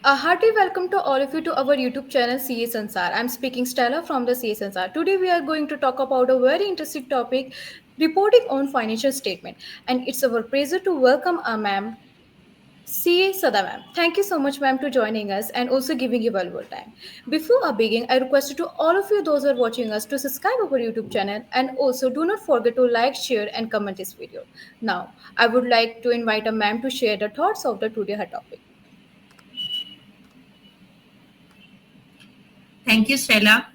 A hearty welcome to all of you to our YouTube channel CA Sansar. I'm speaking Stella from the CA Sansar. Today we are going to talk about a very interesting topic, reporting on financial statement. And it's our pleasure to welcome our ma'am, CA Sada ma'am. Thank you so much ma'am to joining us and also giving your valuable time. Before I begin, I request to all of you those who are watching us to subscribe our YouTube channel and also do not forget to like, share and comment this video. Now, I would like to invite a ma'am to share the thoughts of the today her topic. Thank you, Stella,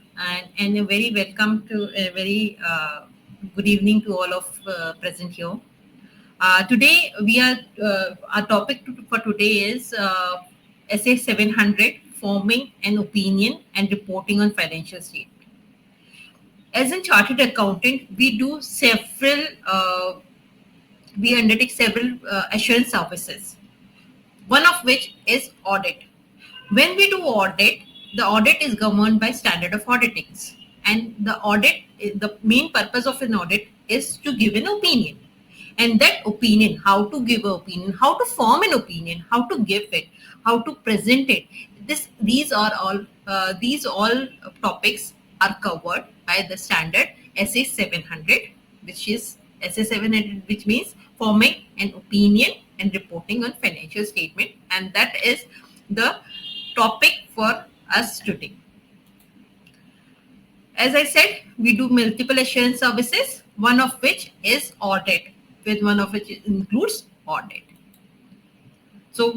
and a very welcome to a very good evening to all of present here. Today, our topic for today is SA 700 Forming an Opinion and Reporting on Financial Statement. As a chartered accountant, we undertake several assurance services, one of which is audit. When we do audit, the audit is governed by standard of auditings. And the main purpose of an audit is to give an opinion. And that opinion, how to give an opinion, how to form an opinion, how to give it, how to present it. These all topics are covered by the standard SA 700, which is SA 700, which means forming an opinion and reporting on financial statement, and that is the topic for us today. As I said, we do multiple assurance services, one of which is audit, with one of which includes audit. So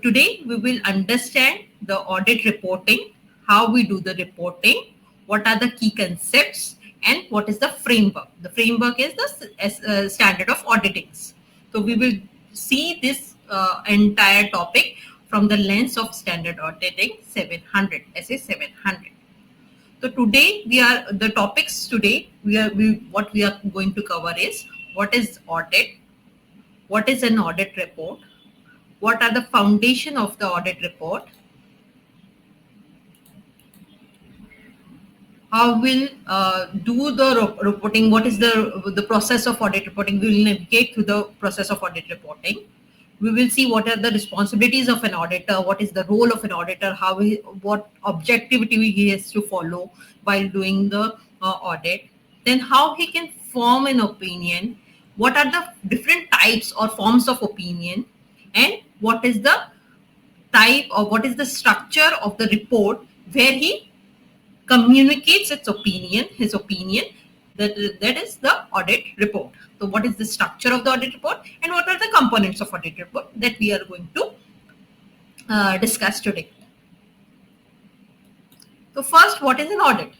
today we will understand the audit reporting, how we do the reporting, what are the key concepts, and what is the framework. The framework is the standard of auditings. So we will see this entire topic from the lens of standard auditing 700, SA 700. So today what we are going to cover is what is audit, what is an audit report, what are the foundation of the audit report, how we'll do the reporting, what is the process of audit reporting. We will navigate through the process of audit reporting. We will see what are the responsibilities of an auditor, what is the role of an auditor, what objectivity he has to follow while doing the audit, then how he can form an opinion, what are the different types or forms of opinion, and what is the type or what is the structure of the report where he communicates his opinion, that is the audit report. So what is the structure of the audit report and what are the components of audit report that we are going to discuss today. So first, what is an audit?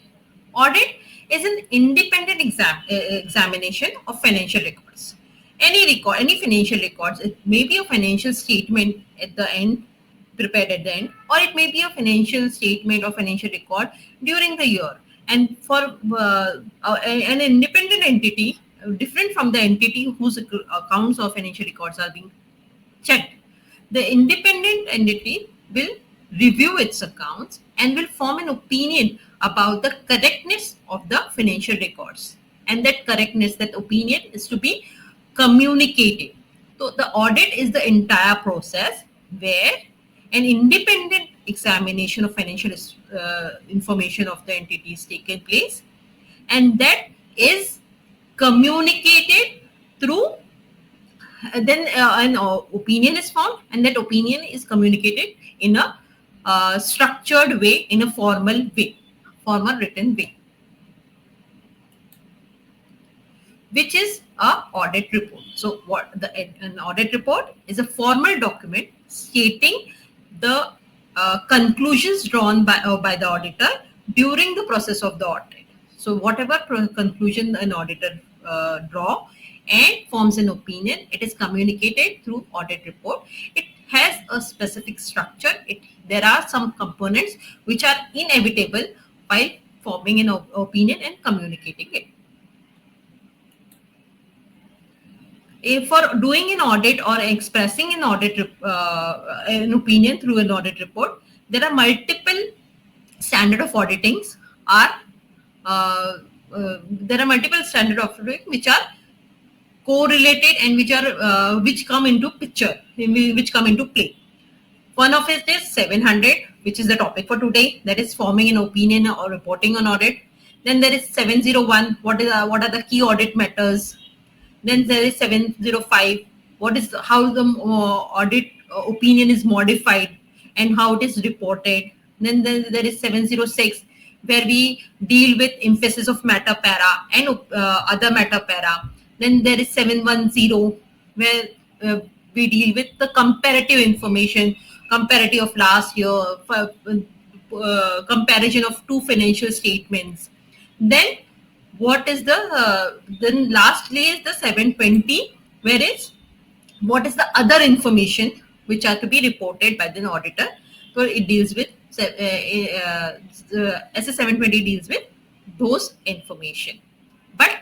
Audit is an independent examination of financial records. Any financial records, it may be a financial statement at the end, prepared at the end, or it may be a financial statement or financial record during the year. And for an independent entity, different from the entity whose accounts or financial records are being checked, the independent entity will review its accounts and will form an opinion about the correctness of the financial records. And that correctness, that opinion is to be communicated. So the audit is the entire process where an independent examination of financial information of the entity is taken place, and that is communicated through then an opinion is formed, and that opinion is communicated in a structured way, in a formal written way, which is a audit report. So an audit report is a formal document stating the conclusions drawn by the auditor during the process of the audit. So whatever conclusion an auditor draw and forms an opinion, it is communicated through audit report. It has a specific structure. There are some components which are inevitable while forming an opinion and communicating it. For doing an audit or expressing an an opinion through an audit report, there are multiple standard of auditings which are correlated and which come into play. One of it is 700, which is the topic for today, that is forming an opinion or reporting on audit. Then there is 701, what are the key audit matters. Then there is 705, what is how the audit opinion is modified and how it is reported. Then there is 706, where we deal with emphasis of meta para and other meta para. Then there is 710, where we deal with the comparative information, comparative of last year, comparison of two financial statements. Then what is the then lastly is the 720, where is what is the other information which are to be reported by the auditor. So it deals with SS 720 deals with those information. But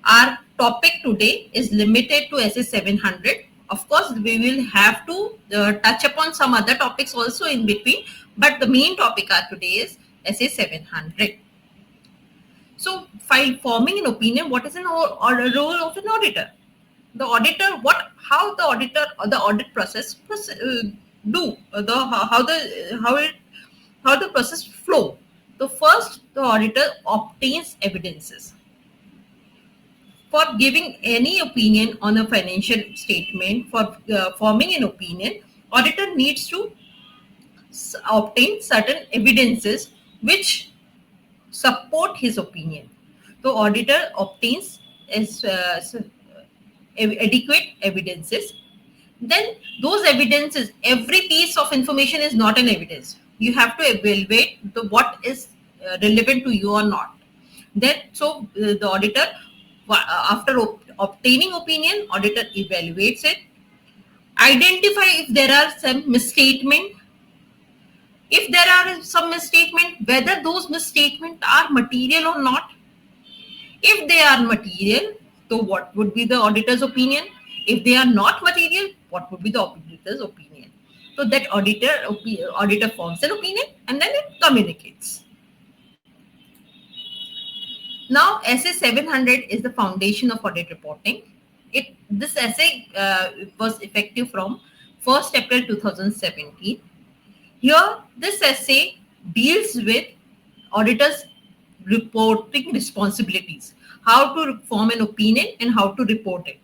our topic today is limited to SS 700. Of course, we will have to touch upon some other topics also in between, but the main topic today is SS 700. So, while forming an opinion, what is an role of an auditor? The auditor, how the auditor or the audit process do the how the process flow. The first, the auditor obtains evidences for giving any opinion on a financial statement. For forming an opinion, auditor needs to obtain certain evidences which support his opinion. The auditor obtains adequate evidences. Then those evidences, every piece of information is not an evidence. You have to evaluate what is relevant to you or not. Then the auditor, after obtaining opinion, auditor evaluates it, identify if there are some misstatement. If there are some misstatement, whether those misstatements are material or not. If they are material, so what would be the auditor's opinion? If they are not material, what would be the auditor's opinion? So that auditor forms an opinion and then it communicates. Now, SA 700 is the foundation of audit reporting. This essay was effective from 1st April 2017. Here, this essay deals with auditors' reporting responsibilities, how to form an opinion and how to report it.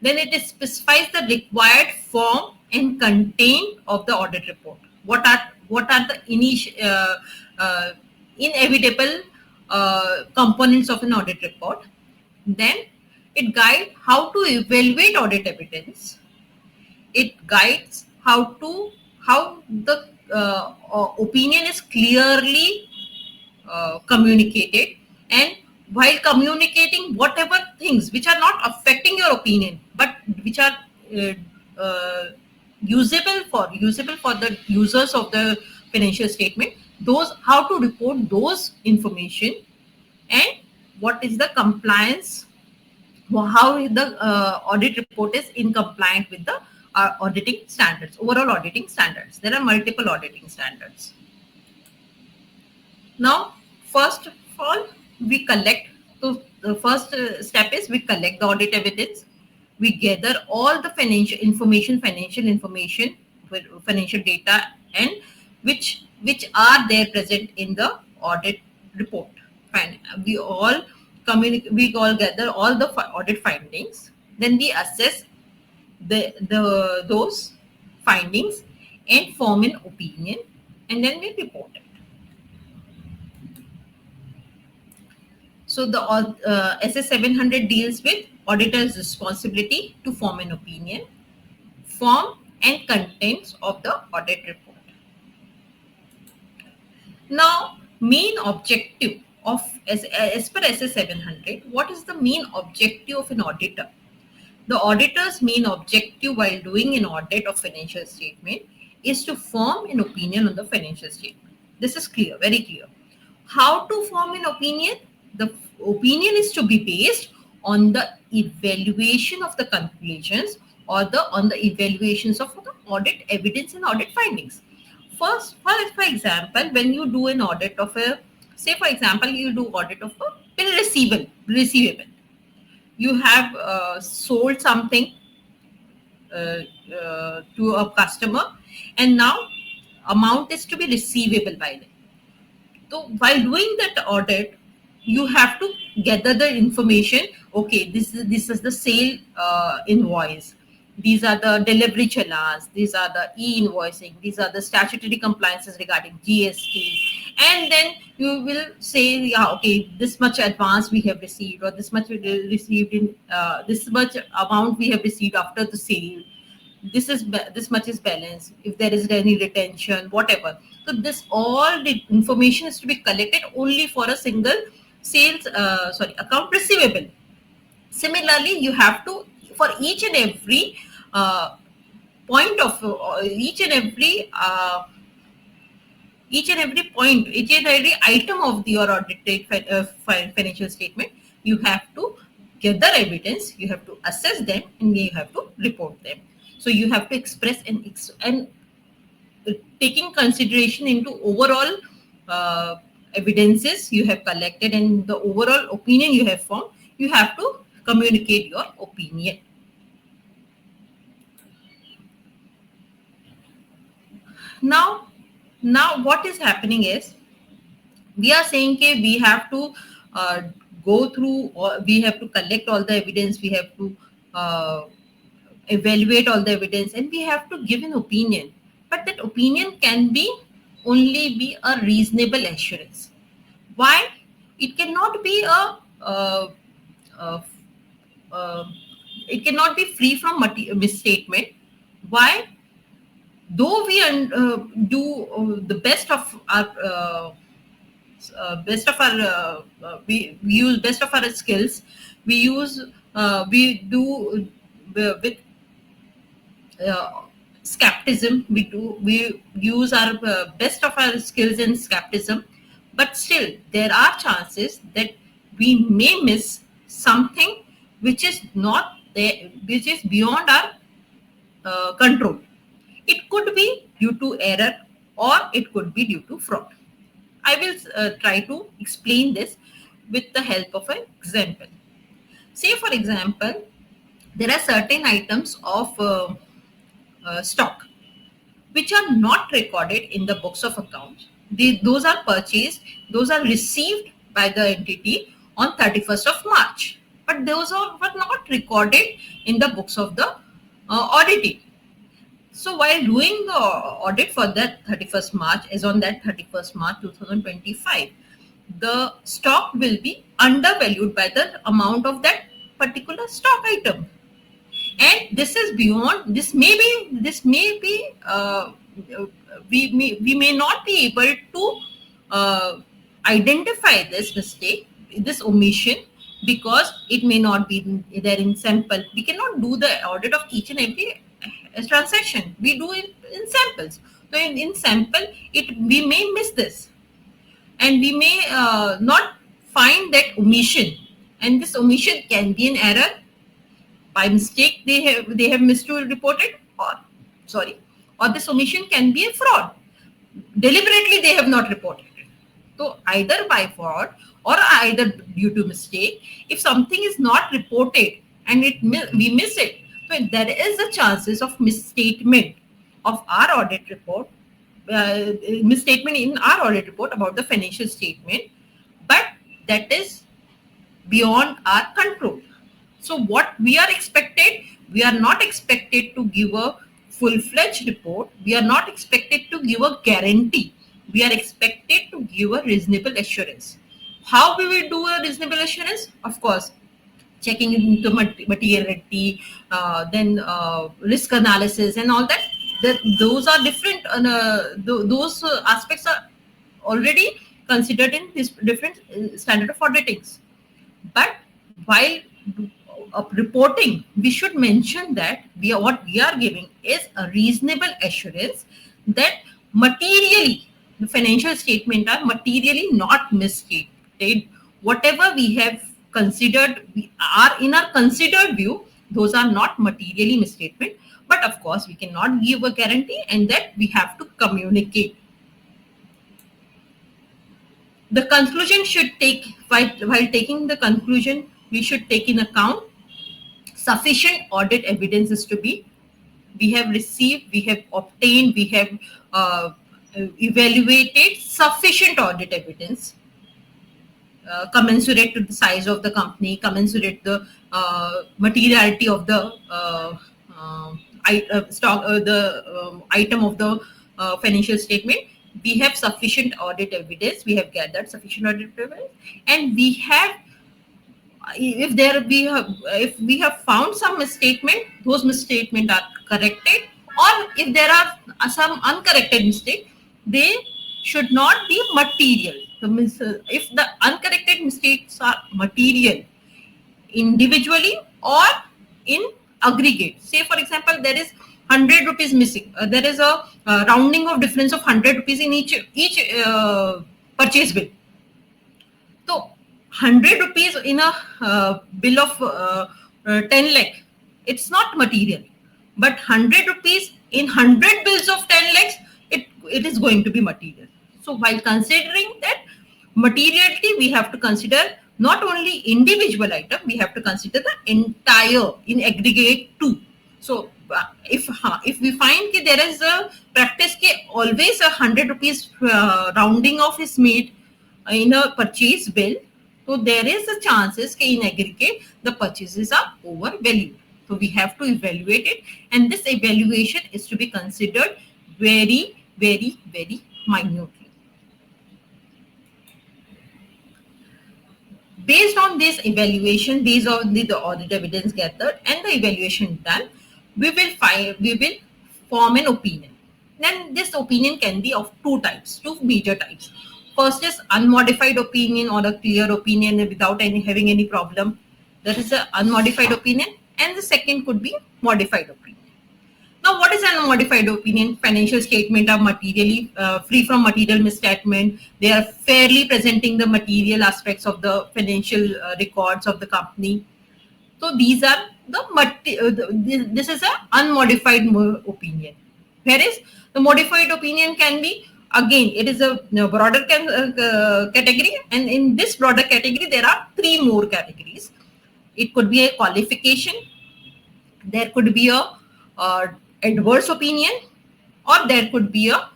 Then it specifies the required form and content of the audit report. What are the inevitable components of an audit report? Then it guides how to evaluate audit evidence. It guides how the opinion is clearly communicated, and while communicating whatever things which are not affecting your opinion but which are usable for the users of the financial statement, those how to report those information, and what is the compliance, how the audit report is in compliant with the auditing standards, overall auditing standards. There are multiple auditing standards. Now, first of all, we collect. So the first step is we collect the audit evidence. We gather all the financial information, financial data, and which are there present in the audit report. Fine. We all gather all the audit findings. Then we assess those findings and form an opinion, and then we report it. So the SS 700 deals with auditor's responsibility to form an opinion, form and contents of the audit report. Now, main objective of as per SS 700, what is the main objective of an auditor? The auditor's main objective while doing an audit of financial statement is to form an opinion on the financial statement. This is clear, very clear. How to form an opinion? The opinion is to be based on the evaluation of the conclusions or on the evaluations of the audit evidence and audit findings. First, for example, when you do an audit of for example, you do audit of a bill receivable. You have sold something to a customer, and now amount is to be receivable by them. So while doing that audit, you have to gather the information. Okay, this is the sale invoice. These are the delivery challans. These are the e-invoicing. These are the statutory compliances regarding GST. And then you will say, yeah, okay, this much advance we have received, or this much we received in this much amount we have received after the sale. This much is balance, if there is any retention, whatever. So this all the information is to be collected only for a single sales account receivable. Similarly, you have to, for point of each and every point, each and every item of your audited financial statement, you have to gather evidence, you have to assess them, and you have to report them. So you have to express and taking consideration into overall evidences you have collected and the overall opinion you have formed, you have to communicate your opinion. Now what is happening is, we are saying that we have to uh, go through, or we have to collect all the evidence, we have to uh, evaluate all the evidence, and we have to give an opinion. But that opinion can be only be a reasonable assurance. Why? It cannot be uh, uh, it cannot be free from misstatement. Why? Though we do the best of our we use best of our skills, we do with uh, skepticism, we use our best of our skills in skepticism, but still there are chances that we may miss something which is not there, which is beyond our control. It could be due to error, or it could be due to fraud. I will try to explain this with the help of an example. Say, for example, there are certain items of stock which are not recorded in the books of accounts. Those are purchased, those are received by the entity on 31st of March, but those were not recorded in the books of the auditee. So while doing the audit for that 31st March, as on that 31st March 2025, the stock will be undervalued by the amount of that particular stock item. And this is beyond, this may be we may not be able to identify this mistake, this omission, because it may not be there in sample. We cannot do the audit of each and every transaction, we do it in samples. So in sample, we may miss this, and we may not find that omission, and this omission can be an error. By mistake, they have missed to report it, or this omission can be a fraud. Deliberately they have not reported it. So either by fraud or either due to mistake, if something is not reported and we miss it, so there is a chances of misstatement of our audit report, misstatement in our audit report about the financial statement, but that is beyond our control. So what we are expected, we are not expected to give a full-fledged report. We are not expected to give a guarantee. We are expected to give a reasonable assurance. How we will do a reasonable assurance? Of course, checking into materiality, then risk analysis and all that. Those are different. Those aspects are already considered in this different standard of auditings. But while reporting, we should mention that what we are giving is a reasonable assurance that materially the financial statement are materially not misstated. Whatever we have considered, we are in our considered view, those are not materially misstatement. But of course, we cannot give a guarantee, and that we have to communicate. The conclusion should take, while taking the conclusion, we should take in account sufficient audit evidence is to be we have received, we have obtained, we have uh, evaluated sufficient audit evidence commensurate to the size of the company, commensurate the materiality of the item of the financial statement. We have sufficient audit evidence. We have gathered sufficient audit evidence, and we have, if we have found some misstatement, those misstatement are corrected, or if there are some uncorrected mistake, they should not be material. If the uncorrected mistakes are material individually or in aggregate, say for example there is 100 rupees missing, there is a rounding of difference of 100 rupees in each purchase bill. So 100 rupees in a bill of 10 lakh, it's not material. But 100 rupees in 100 bills of 10 lakhs, it is going to be material. So while considering that materiality, we have to consider not only individual item, we have to consider the entire in aggregate too. So if we find that there is a practice ke always 100 rupees rounding off is made in a purchase bill, so there is a chances that in aggregate the purchases are overvalued. So we have to evaluate it, and this evaluation is to be considered very, very, very minutely. Based on this evaluation, based on the audit evidence gathered and the evaluation done, we will form an opinion. Then this opinion can be of two major types. First is unmodified opinion or a clear opinion without having any problem. That is the unmodified opinion. And the second could be modified opinion. Now, what is an unmodified opinion? Financial statement are materially free from material misstatement. They are fairly presenting the material aspects of the financial records of the company. So these are this is an unmodified opinion. Whereas the modified opinion can be, again, it is a broader category, and in this broader category there are three more categories. It could be a qualification, there could be a adverse opinion, or there could be a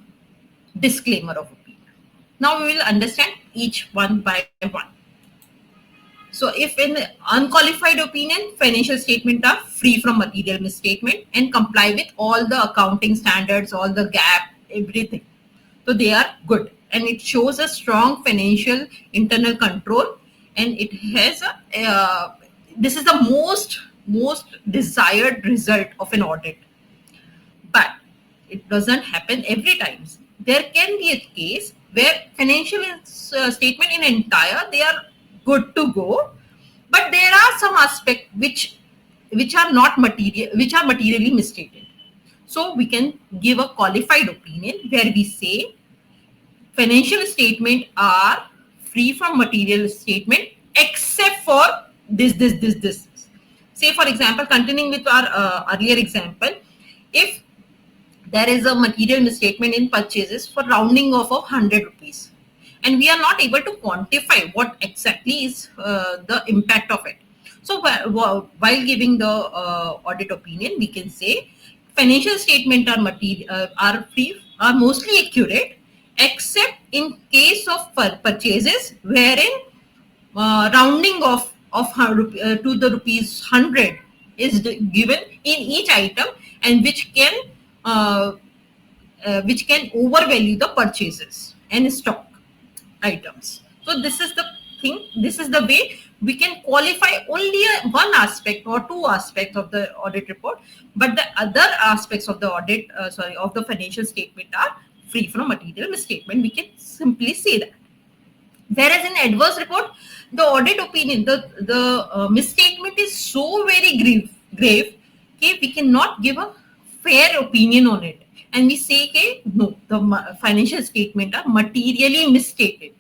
disclaimer of opinion. Now we will understand each one by one. So if in the unqualified opinion, financial statements are free from material misstatement and comply with all the accounting standards, all the GAAP, everything. So they are good, and it shows a strong financial internal control, and it has this is the most desired result of an audit. But it doesn't happen every time. There can be a case where financial statement in entire, they are good to go, but there are some aspects which are not material, which are materially misstated. So we can give a qualified opinion where we say financial statement are free from material statement except for this. Say for example, continuing with our earlier example, if there is a material misstatement in purchases for rounding off of 100 rupees, and we are not able to quantify what exactly is the impact of it. So while giving the audit opinion, we can say financial statement are mostly accurate, except in case of purchases wherein rounding off of to the rupees 100 is given in each item, and which can overvalue the purchases and stock items. So this is the thing. This is the way we can qualify only one aspect or two aspects of the audit report, but the other aspects of the of the financial statement are free from material misstatement. We can simply say that. Whereas in adverse report, the audit opinion, the misstatement is so very grave, okay, we cannot give a fair opinion on it, and we say, okay, no, the financial statement are materially misstated.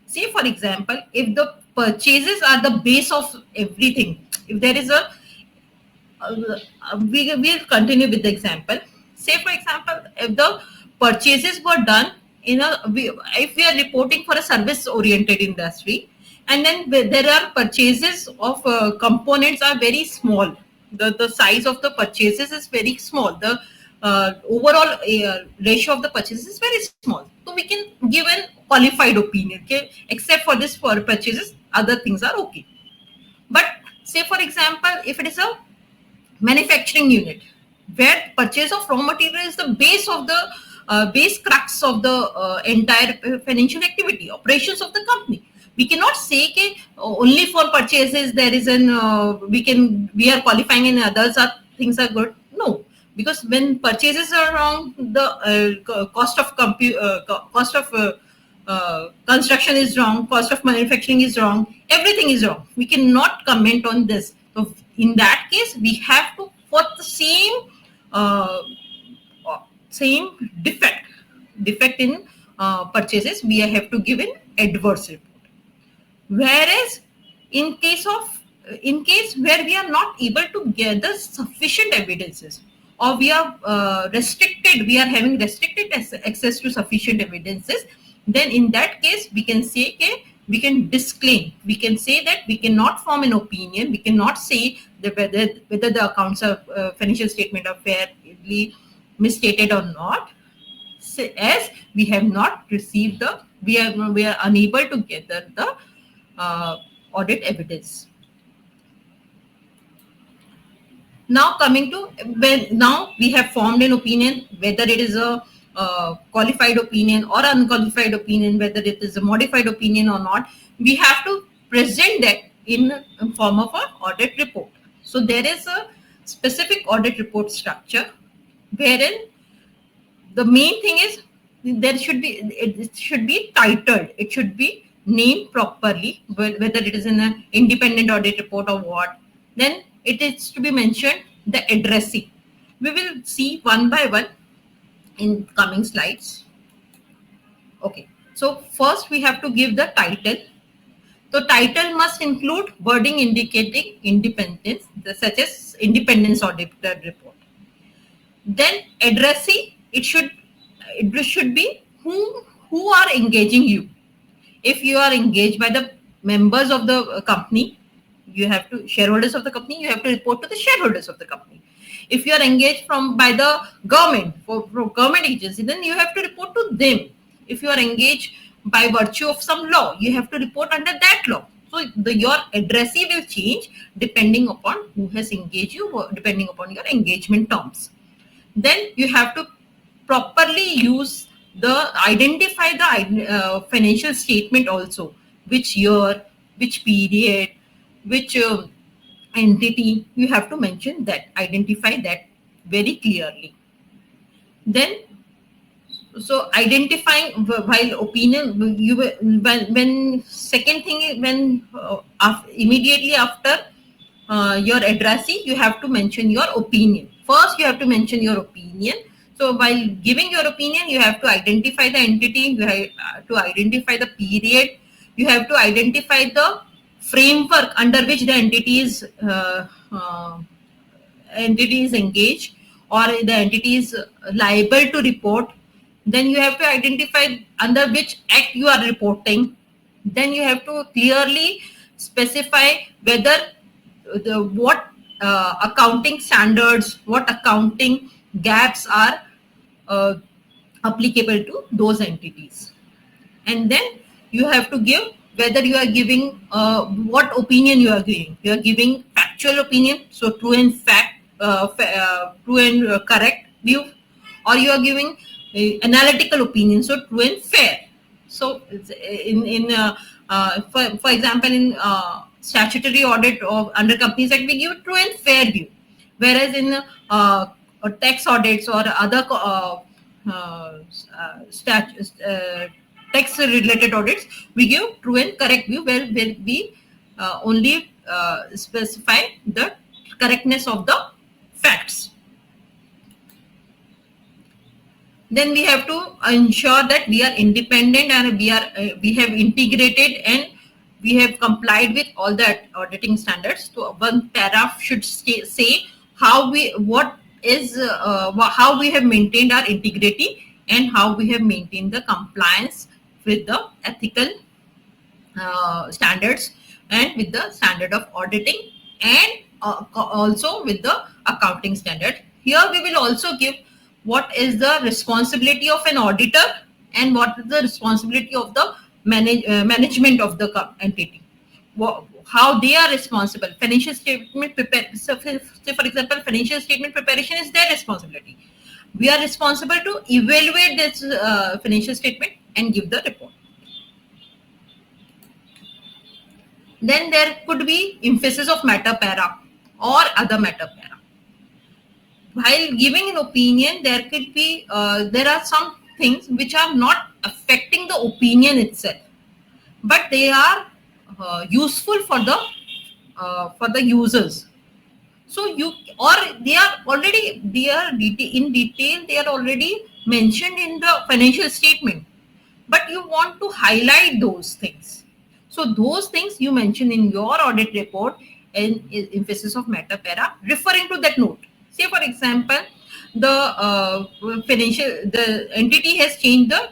Say for example, if the purchases are the base of everything, if there is we will continue with the example. Say for example, if the purchases were done if we are reporting for a service oriented industry, and then there are purchases of components are very small, the size of the purchases is very small. The overall ratio of the purchases is very small. So we can give an qualified opinion. Okay, except for this for purchases, other things are okay. But say for example, if it is a manufacturing unit where purchase of raw material is the base of the base crux of the entire financial activity operations of the company, we cannot say that only for purchases there is an we are qualifying and others are things are good. No, because when purchases are wrong, the cost of cost of construction is wrong, cost of manufacturing is wrong, everything is wrong. We cannot comment on this. So in that case, we have to, for the uh, same defect in purchases, we have to give an adverse report. Whereas in case where we are not able to gather sufficient evidences, or we are restricted, we are having restricted access to sufficient evidences, then in that case we can say, okay, we can disclaim, we can say that we cannot form an opinion, we cannot say that whether the accounts of financial statement are fairly misstated or not, as we have not received the, we are unable to gather the audit evidence. Now coming to, when now we have formed an opinion, whether it is a qualified opinion or unqualified opinion, whether it is a modified opinion or not, we have to present that in form of an audit report. So there is a specific audit report structure wherein the main thing is there should be, it should be titled, it should be named properly, whether it is in an independent audit report or what. Then it is to be mentioned the addressee. We will see one by one in coming slides. Okay, so first we have to give the title. The title must include wording indicating independence, such as independence audit report. Then addressee, it should be who are engaging you. If you are engaged by the members of the company, you have to, shareholders of the company, you have to report to the shareholders of the company. If you are engaged by the government, for government agency, then you have to report to them. If you are engaged by virtue of some law, you have to report under that law. So your addressee will change depending upon who has engaged you, depending upon your engagement terms. Then you have to properly use identify the financial statement also, which year, which period, which entity. You have to mention that, identify that very clearly. Then so identifying, while opinion, you when second thing is, when immediately after your addressee, you have to mention your opinion. First you have to mention your opinion. So while giving your opinion, you have to identify the entity, you have to identify the period, you have to identify the framework under which the entity is engaged, or the entity is liable to report. Then you have to identify under which act you are reporting. Then you have to clearly specify whether what accounting standards, what accounting gaps are applicable to those entities. And then you have to give whether you are giving what opinion you are giving. You are giving factual opinion, so true and true and correct view, or you are giving analytical opinion, so true and fair. So for example, in statutory audit of under Companies Act, we give true and fair view, whereas in tax audits or other tax related audits, we give true and correct view, where we only specify the correctness of the facts. Then we have to ensure that we are independent and we have integrated and we have complied with all the auditing standards. So one paragraph should say how we have maintained our integrity and how we have maintained the compliance with the ethical standards and with the standard of auditing and also with the accounting standard. Here we will also give what is the responsibility of an auditor and what is the responsibility of the management of the entity. How they are responsible. Financial statement prepare. So, for example, financial statement preparation is their responsibility. We are responsible to evaluate this financial statement and give the report. Then there could be emphasis of matter para or other matter para. While giving an opinion, there are some things which are not affecting the opinion itself, but they are useful for the users. So or they are already in detail, they are already mentioned in the financial statement, but you want to highlight those things. So those things you mention in your audit report and emphasis of matter para referring to that note. Say for example, the entity has changed the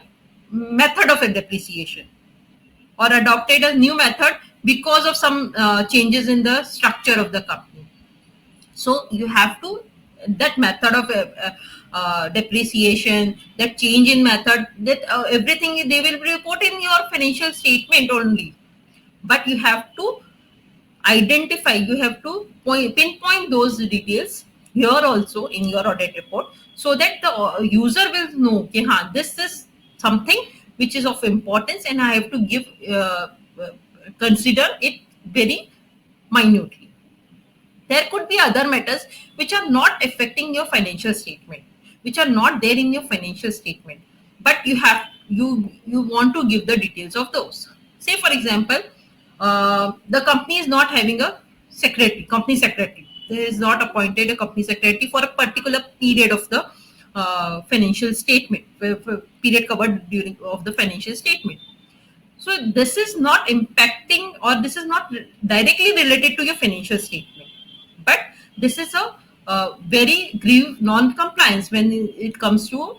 method of a depreciation or adopted a new method because of some changes in the structure of the company. So you have to, that method of depreciation, that change in method, that everything they will report in your financial statement only. But you have to identify, you have to pinpoint those details here also in your audit report, so that the user will know, okay, this is something which is of importance and I have to consider it very minutely. There could be other matters which are not affecting your financial statement, which are not there in your financial statement, but you want to give the details of those. Say for example, the company is not having a company secretary. There is not appointed a company secretary for a particular period of the financial statement, period covered during of the financial statement. So this is not impacting, or this is not directly related to your financial statement, but this is a very grave non-compliance when it comes to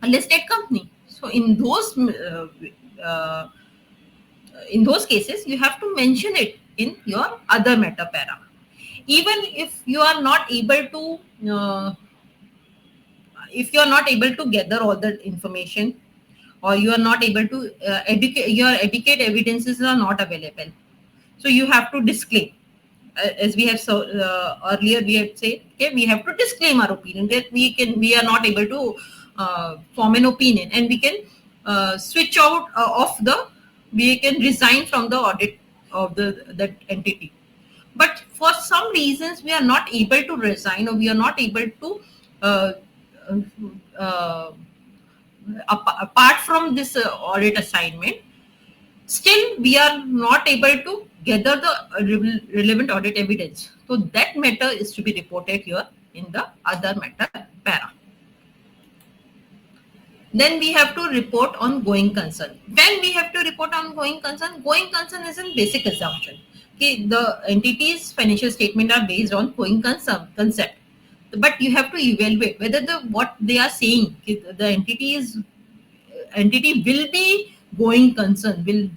a listed company. So uh, in those cases, you have to mention it in your other meta para. Even if you are not able to gather all the information, or you are not able to educate evidences are not available, so you have to disclaim, as we have earlier we have said, okay, we have to disclaim our opinion that we are not able to form an opinion, and we can switch out we can resign from the audit of that entity. But for some reasons we are not able to resign, or we are not able to uh, uh, apart from this audit assignment, still we are not able to gather the relevant audit evidence. So that matter is to be reported here in the other matter para. Then we have to report on going concern. When we have to report on going concern is a basic assumption. Okay, the entity's financial statement are based on going concern concept, but you have to evaluate whether what they are saying, the entity will be going concern, will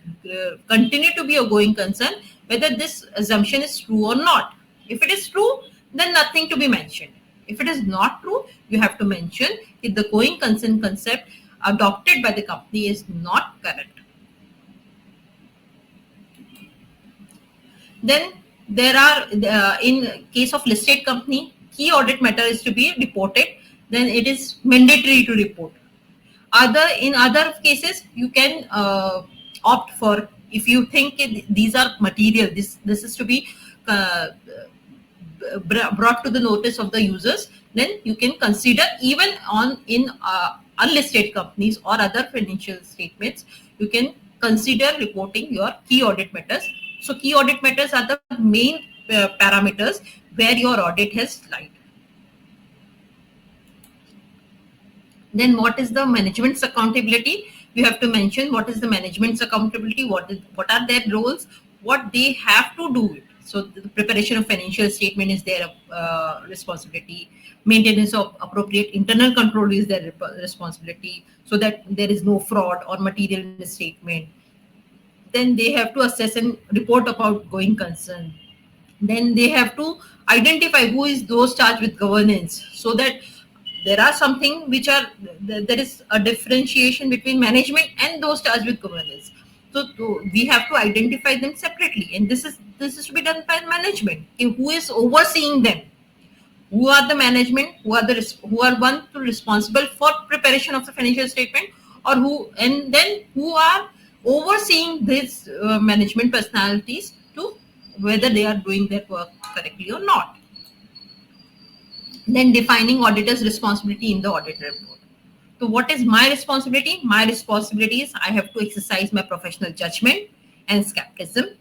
continue to be a going concern, whether this assumption is true or not. If it is true, then nothing to be mentioned. If it is not true, you have to mention if the going concern concept adopted by the company is not correct. Then there are, in case of listed company, key audit matter is to be reported, then it is mandatory to report. In other cases you can opt for, if you think these are material, this is to be brought to the notice of the users, then you can consider, even in unlisted companies or other financial statements, you can consider reporting your key audit matters. So key audit matters are the main parameters where your audit has lied. Then what is the management's accountability? You have to mention what is the management's accountability, what are their roles, what they have to do it. So the preparation of financial statement is their responsibility. Maintenance of appropriate internal control is their responsibility, so that there is no fraud or material misstatement. Then they have to assess and report about going concern. Then they have to identify who is those charged with governance, so that there are something which are, there is a differentiation between management and those charged with governance. So we have to identify them separately, and this is to be done by management. Okay, who is overseeing them? Who are the management? Who are one to responsible for preparation of the financial statement, or who, and then who are overseeing these management personalities to whether they are doing their work correctly or not. Then defining auditor's responsibility in the audit report. So what is my responsibility? My responsibility is I have to exercise my professional judgment and skepticism,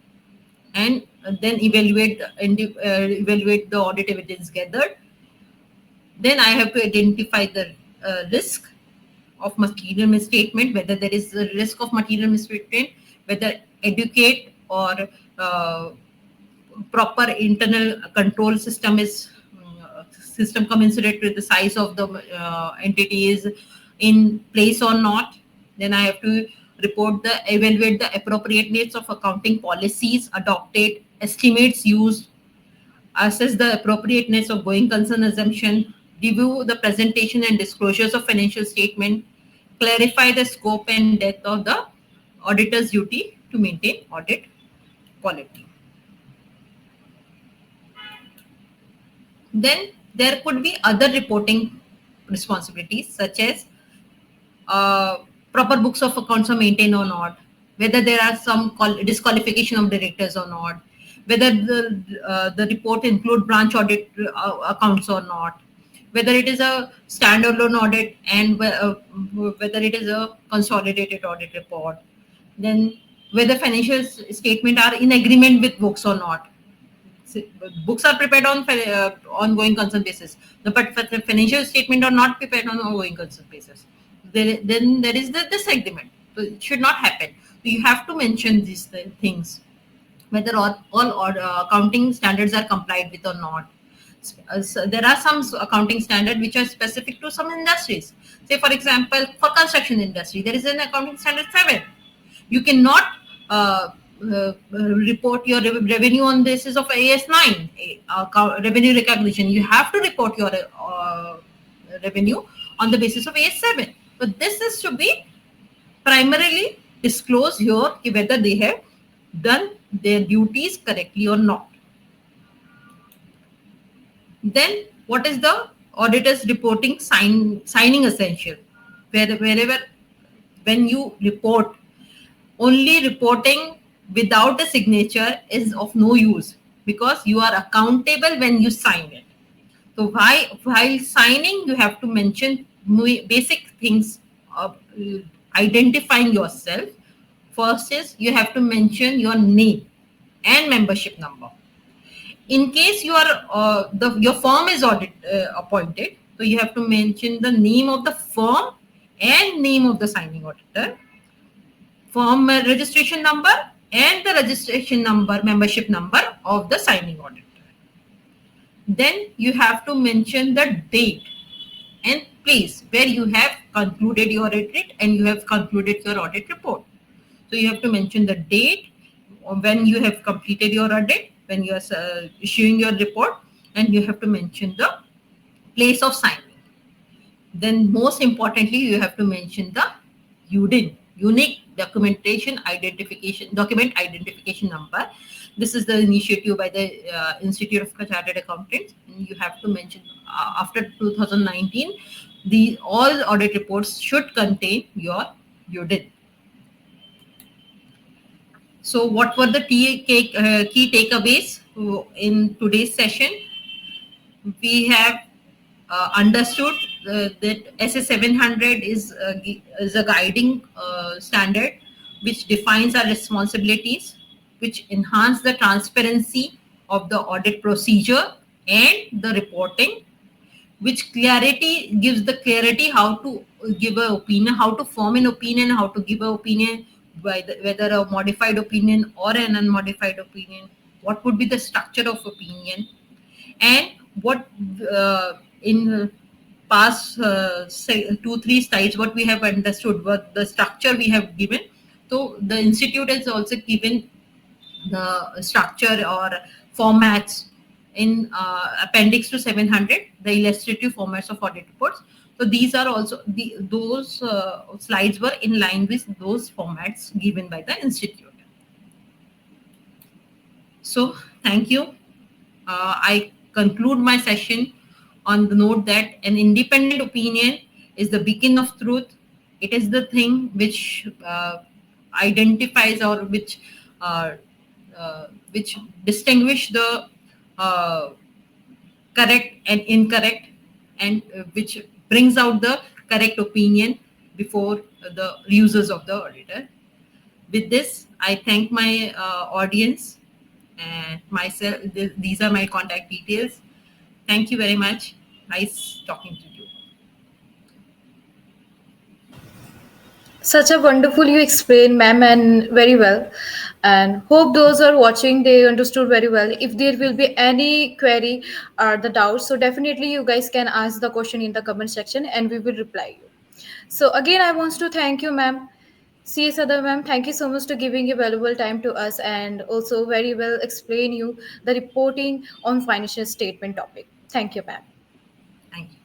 and then evaluate the audit evidence gathered. Then I have to identify the risk of material misstatement, whether there is a risk of material misstatement, whether educate or uh, proper internal control system is system commensurate with the size of the entity is in place or not. Then I have to evaluate the appropriateness of accounting policies adopted, estimates used, assess the appropriateness of going concern assumption, review the presentation and disclosures of financial statement, clarify the scope and depth of the auditor's duty to maintain audit quality. Then there could be other reporting responsibilities, such as proper books of accounts are maintained or not, whether there are some disqualification of directors or not, whether the report include branch audit accounts or not, whether it is a standalone audit, and whether it is a consolidated audit report, then whether financial statement are in agreement with books or not. Books are prepared on ongoing concern basis, but the financial statement are not prepared on ongoing concern basis. Then there is the disagreement. So it should not happen. So you have to mention these things, whether all accounting standards are complied with or not. So there are some accounting standards which are specific to some industries. Say, for example, for construction industry, there is an accounting standard 7. You cannot report your revenue on basis of AS9, revenue recognition. You have to report your revenue on the basis of AS7. But this is to be primarily disclosed here, whether they have done their duties correctly or not. Then what is the auditor's reporting signing essential? Wherever when you report, only reporting without a signature is of no use, because you are accountable when you sign it. So while signing, you have to mention basic things of identifying yourself. First is you have to mention your name and membership number. In case you are your firm is appointed, so you have to mention the name of the firm and name of the signing auditor, firm registration number, and the registration number, membership number of the signing auditor. Then you have to mention the date and place where you have concluded your audit and you have concluded your audit report. So you have to mention the date when you have completed your audit, when you are issuing your report, and you have to mention the place of signing. Then most importantly, you have to mention the UDIN, unique document identification number. This is the initiative by the Institute of Chartered Accountants. You have to mention after 2019, all audit reports should contain your UDIN. So what were the key takeaways in today's session? We have understood that SA700 is a guiding standard which defines our responsibilities, which enhance the transparency of the audit procedure and the reporting, which gives the clarity how to give an opinion, how to form an opinion, how to give an opinion, whether a modified opinion or an unmodified opinion, what would be the structure of opinion, and what in past 2-3 slides what we have understood, what the structure we have given. So the institute has also given the structure or formats in appendix to 700, the illustrative formats of audit reports. So these are also those slides were in line with those formats given by the institute. So thank you. I conclude my session on the note that an independent opinion is the beacon of truth. It is the thing which identifies or uh, which distinguish the uh, correct and incorrect, and which brings out the correct opinion before the users of the auditor. With this, I thank my audience and myself. These are my contact details. Thank you very much. Nice talking to you. Such a wonderful you explained, ma'am, and very well. And hope those are watching they understood very well. If there will be any query or the doubts, so definitely you guys can ask the question in the comment section, and we will reply you. So again, I want to thank you, ma'am. C. Sadar, ma'am, thank you so much to giving your valuable time to us and also very well explain you the reporting on financial statement topic. Thank you, ma'am. Thank you.